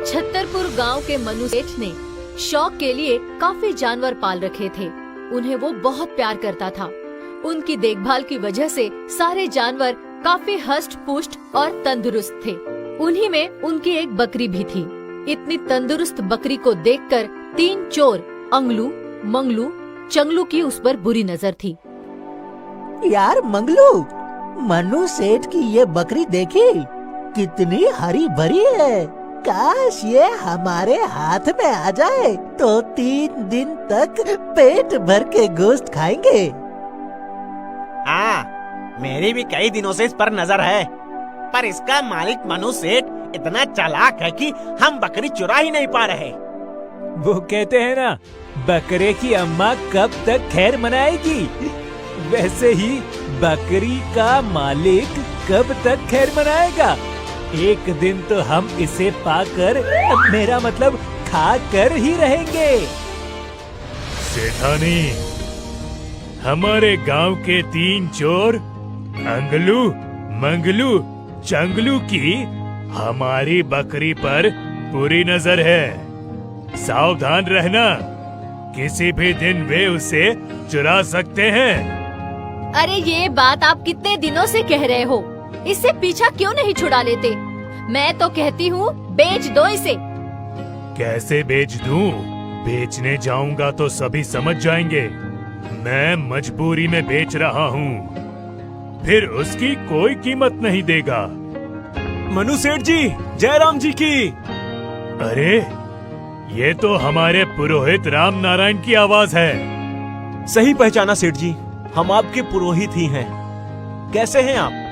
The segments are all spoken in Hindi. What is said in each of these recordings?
छतरपुर गांव के मनु सेठ ने शौक के लिए काफी जानवर पाल रखे थे। उन्हें वो बहुत प्यार करता था। उनकी देखभाल की वजह से सारे जानवर काफी हष्ट पुष्ट और तंदुरुस्त थे। उन्हीं में उनकी एक बकरी भी थी। इतनी तंदुरुस्त बकरी को देखकर 3 चोर अंगलू, मंगलू, चंगलू की उस पर बुरी नजर थी। यार मंगलू, मनु सेठ की ये बकरी देखी, कितनी हरी भरी है। काश ये हमारे हाथ में आ जाए तो 3 दिन तक पेट भर के गोश्त खाएंगे। हाँ, मेरी भी कई दिनों से इस पर नजर है, पर इसका मालिक मनु सेठ इतना चालाक है कि हम बकरी चुरा ही नहीं पा रहे। वो कहते हैं ना, बकरे की अम्मा कब तक खैर मनाएगी, वैसे ही बकरी का मालिक कब तक खैर मनाएगा। एक दिन तो हम इसे पाकर, मेरा मतलब खाकर ही रहेंगे। सेठानी, हमारे गांव के 3 चोर अंगलू, मंगलू, चंगलू की हमारी बकरी पर बुरी नजर है। सावधान रहना, किसी भी दिन वे उसे चुरा सकते हैं। अरे ये बात आप कितने दिनों से कह रहे हो, इससे पीछा क्यों नहीं छुड़ा लेते? मैं तो कहती हूँ बेच दो इसे। कैसे बेच दूं? बेचने जाऊंगा तो सभी समझ जाएंगे मैं मजबूरी में बेच रहा हूँ, फिर उसकी कोई कीमत नहीं देगा। मनु सेठ जी, जयराम जी की। अरे, ये तो हमारे पुरोहित राम नारायण की आवाज है। सही पहचाना सेठ जी, हम आपके पुरोहित ही हैं। कैसे हैं आप?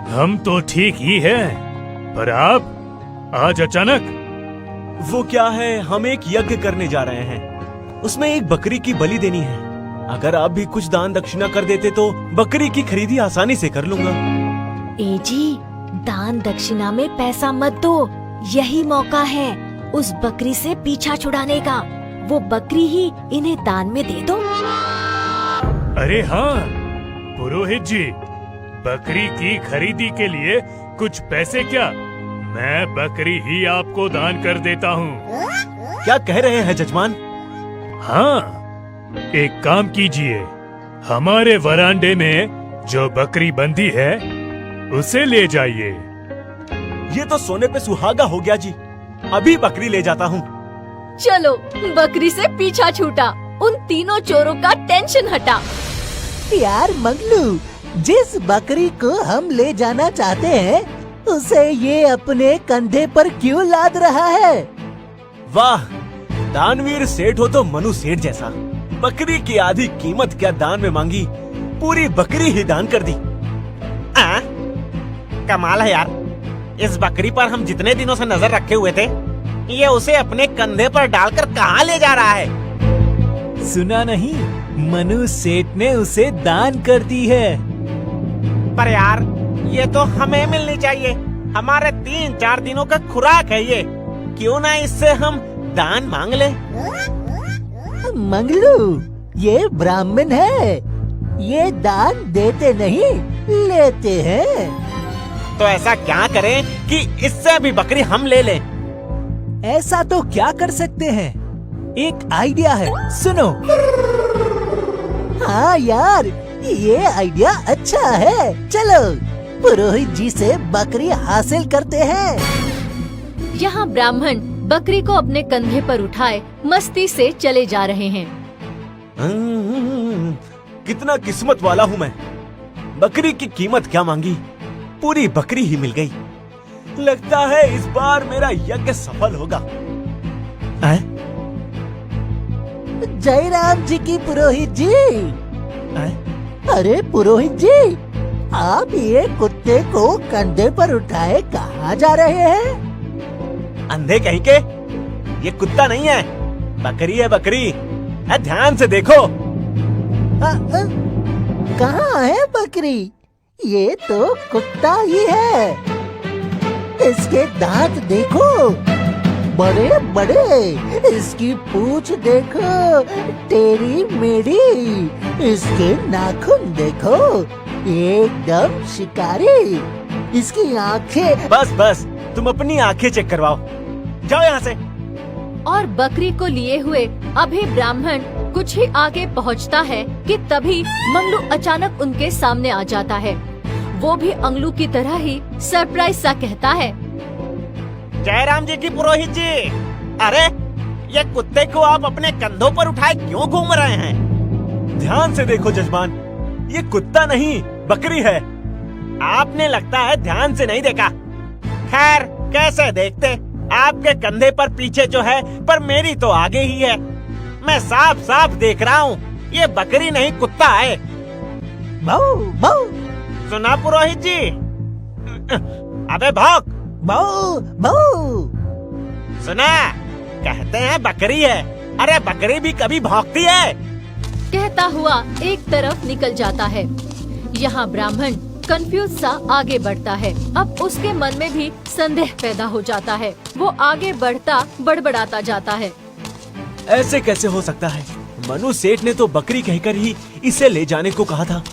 हम तो ठीक ही हैं, पर आप आज अचानक? वो क्या है, हम एक यज्ञ करने जा रहे हैं, उसमें एक बकरी की बलि देनी है। अगर आप भी कुछ दान दक्षिणा कर देते तो बकरी की खरीदी आसानी से कर लूंगा। ए जी, दान दक्षिणा में पैसा मत दो, यही मौका है उस बकरी से पीछा छुड़ाने का। वो बकरी ही इन्हें दान में दे दो। अरे हाँ पुरोहित जी, बकरी की खरीदी के लिए कुछ पैसे क्या? मैं बकरी ही आपको दान कर देता हूँ। क्या कह रहे हैं जजमान? हाँ, एक काम कीजिए, हमारे वरांडे में जो बकरी बंधी है उसे ले जाइए। ये तो सोने पे सुहागा हो गया जी, अभी बकरी ले जाता हूँ। चलो, बकरी से पीछा छूटा, उन तीनों चोरों का टेंशन हटा। यार मंगलू, जिस बकरी को हम ले जाना चाहते हैं उसे ये अपने कंधे पर क्यों लाद रहा है? वाह, दानवीर सेठ हो तो मनु सेठ जैसा। बकरी की आधी कीमत क्या दान में मांगी, पूरी बकरी ही दान कर दी। कमाल है यार, इस बकरी पर हम जितने दिनों से नजर रखे हुए थे, ये उसे अपने कंधे पर डालकर कहाँ ले जा रहा है? सुना नहीं, मनु सेठ ने उसे दान कर दी है। पर यार, ये तो हमें मिलनी चाहिए, हमारे 3-4 दिनों का खुराक है ये। क्यों ना इससे हम दान मांग ले? मंगलू, ये ब्राह्मण है, ये दान देते नहीं लेते हैं। तो ऐसा क्या करें कि इससे भी बकरी हम ले लें? ऐसा तो क्या कर सकते हैं, एक आइडिया है, सुनो। हाँ यार, ये आइडिया अच्छा है। चलो पुरोहित जी से बकरी हासिल करते हैं। यहाँ ब्राह्मण बकरी को अपने कंधे पर उठाए मस्ती से चले जा रहे हैं। कितना किस्मत वाला हूँ मैं, बकरी की कीमत क्या मांगी, पूरी बकरी ही मिल गई। लगता है इस बार मेरा यज्ञ सफल होगा। जयराम जी की पुरोहित जी। अरे पुरोहित जी, आप ये कुत्ते को कंधे पर उठाए कहाँ जा रहे हैं? अंधे कहीं के, ये कुत्ता नहीं है, बकरी है बकरी। ध्यान से देखो। कहाँ है बकरी? ये तो कुत्ता ही है। इसके दांत देखो, बड़े बड़े, इसकी पूंछ देखो, टेढ़ी मेढ़ी, इसके नाखून देखो, एकदम शिकारी। इसकी आंखें। बस बस, तुम अपनी आंखें चेक करवाओ। जाओ यहाँ से। और बकरी को लिए हुए अभी ब्राह्मण कुछ ही आगे पहुंचता है कि तभी मंगलू अचानक उनके सामने आ जाता है। वो भी अंगलू की तरह ही सरप्राइज सा कहता है, जयराम जी की पुरोहित जी, अरे ये कुत्ते को आप अपने कंधों पर उठाए क्यों घूम रहे हैं? ध्यान से देखो जजमान, ये कुत्ता नहीं बकरी है। आपने लगता है ध्यान से नहीं देखा। खैर कैसे देखते, आपके कंधे पर पीछे जो है पर मेरी तो आगे ही है। मैं साफ साफ देख रहा हूँ, ये बकरी नहीं कुत्ता है। बाऊ बाऊ सुना पुरोहित जी? अबे भौंक। बाऊ बाऊ। सुना, कहते हैं बकरी है। अरे बकरी भी कभी भौंकती है? कहता हुआ एक तरफ निकल जाता है। यहाँ ब्राह्मण कंफ्यूज सा आगे बढ़ता है। अब उसके मन में भी संदेह पैदा हो जाता है। वो आगे बढ़ता बड़बड़ाता जाता है, ऐसे कैसे हो सकता है? मनु सेठ ने तो बकरी कहकर ही इसे ले जाने को कहा था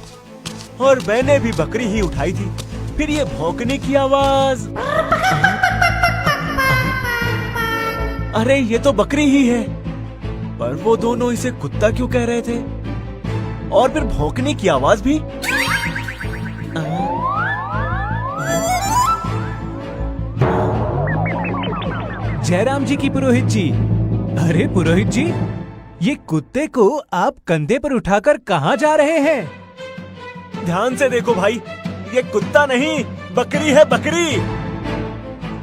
और मैंने भी बकरी ही उठाई थी। फिर ये भौंकने की आवाज, अरे ये तो बकरी ही है। पर वो दोनों इसे कुत्ता क्यों कह रहे थे? और फिर भौंकने की आवाज भी। जयराम जी की पुरोहित जी। अरे पुरोहित जी, ये कुत्ते को आप कंधे पर उठाकर कहाँ जा रहे हैं? ध्यान से देखो भाई, ये कुत्ता नहीं बकरी है, बकरी।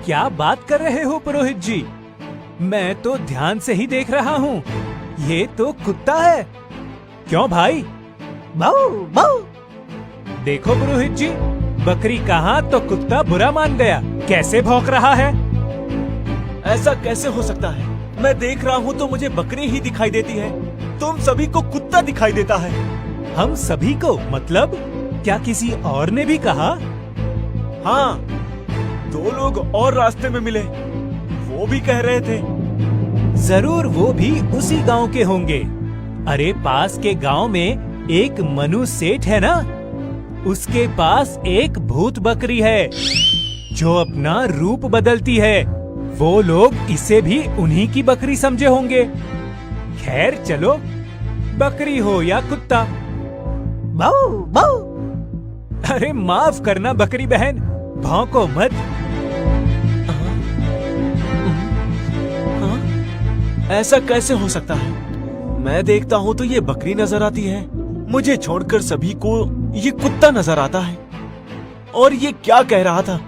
क्या बात कर रहे हो पुरोहित जी? मैं तो ध्यान से ही देख रहा हूँ, ये तो कुत्ता है। क्यों भाई? बाऊ बाऊ। देखो पुरोहित जी, बकरी कहाँ तो कुत्ता बुरा मान गया। कैसे भौंक रहा है? ऐसा कैसे हो सकता है? मैं देख रहा हूँ तो मुझे बकरी ही दिखाई देती है, तुम सभी को कुत्ता दिखाई देता है। हम सभी को मतलब? क्या किसी और ने भी कहा? हाँ, 2 लोग और रास्ते में मिले, वो भी कह रहे थे। जरूर वो भी उसी गांव के होंगे। अरे पास के गांव में एक मनु सेठ है ना, उसके पास एक भूत बकरी है जो अपना रूप बदलती है। वो लोग इसे भी उन्हीं की बकरी समझे होंगे। खैर चलो, बकरी हो या कुत्ता। बाऊ बाऊ। अरे माफ करना बकरी बहन, भौंको मत। ऐसा कैसे हो सकता है? मैं देखता हूँ तो ये बकरी नजर आती है, मुझे छोड़कर सभी को ये कुत्ता नजर आता है। और ये क्या कह रहा था?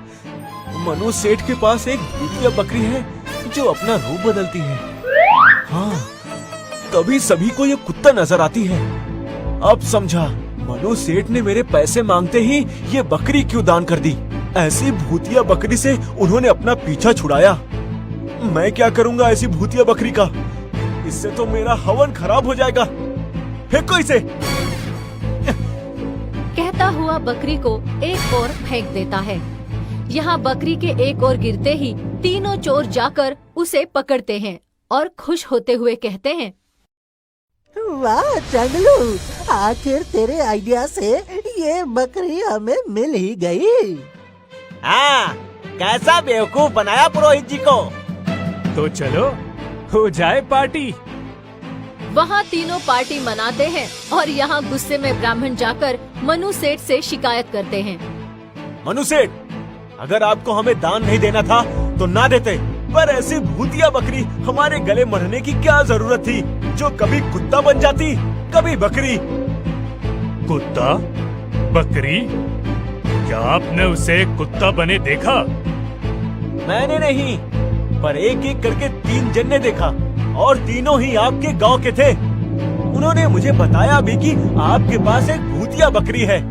मनु सेठ के पास एक भूतिया बकरी है जो अपना रूप बदलती है। हाँ, तभी सभी को ये कुत्ता नजर आती है। अब समझा, मनु सेठ ने मेरे पैसे मांगते ही ये बकरी क्यों दान कर दी। ऐसी भूतिया बकरी से उन्होंने अपना पीछा छुड़ाया। मैं क्या करूंगा ऐसी भूतिया बकरी का? इससे तो मेरा हवन खराब हो जाएगा। फेंको इसे। कहता हुआ बकरी को एक ओर फेंक देता है। यहाँ बकरी के एक ओर गिरते ही तीनों चोर जाकर उसे पकड़ते हैं और खुश होते हुए कहते हैं, वाह चंगलू, आखिर तेरे आइडिया से ये बकरी हमें मिल ही गई। हाँ, कैसा बेवकूफ बनाया पुरोहित जी को। तो चलो हो जाए पार्टी। वहाँ तीनों पार्टी मनाते हैं और यहाँ गुस्से में ब्राह्मण जाकर मनु सेठ से शिकायत करते हैं। मनु सेठ, अगर आपको हमें दान नहीं देना था तो ना देते, पर ऐसी भूतिया बकरी हमारे गले मरने की क्या जरूरत थी, जो कभी कुत्ता बन जाती कभी बकरी। कुत्ता? बकरी? क्या आपने उसे कुत्ता बने देखा? मैंने नहीं, पर एक एक करके 3 जन ने देखा और तीनों ही आपके गांव के थे। उन्होंने मुझे बताया भी कि आपके पास एक भूतिया बकरी है।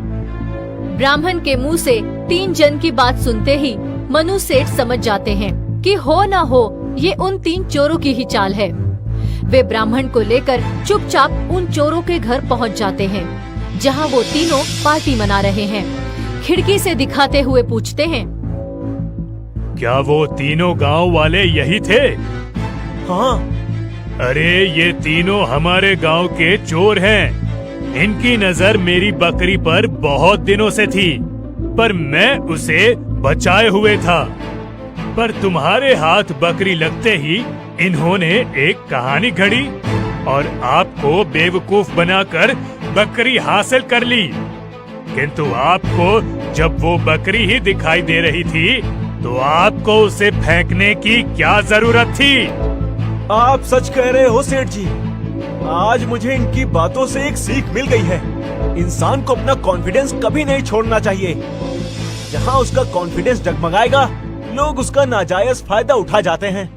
ब्राह्मण के मुंह से 3 जन की बात सुनते ही मनु सेठ समझ जाते हैं कि हो न हो ये उन 3 चोरों की ही चाल है। वे ब्राह्मण को लेकर चुपचाप उन चोरों के घर पहुंच जाते हैं, जहां वो तीनों पार्टी मना रहे हैं। खिड़की से दिखाते हुए पूछते हैं, क्या वो तीनों गांव वाले यही थे? हाँ। अरे ये तीनों हमारे गांव के चोर हैं। इनकी नजर मेरी बकरी पर बहुत दिनों से थी, पर मैं उसे बचाए हुए था। पर तुम्हारे हाथ बकरी लगते ही इन्होंने एक कहानी घड़ी और आपको बेवकूफ बनाकर बकरी हासिल कर ली। किंतु आपको जब वो बकरी ही दिखाई दे रही थी तो आपको उसे फेंकने की क्या जरूरत थी? आप सच कह रहे हो सेठ जी। आज मुझे इनकी बातों से एक सीख मिल गई है। इंसान को अपना कॉन्फिडेंस कभी नहीं छोड़ना चाहिए। जहाँ उसका कॉन्फिडेंस डगमगाएगा, लोग उसका नाजायज फायदा उठा जाते हैं।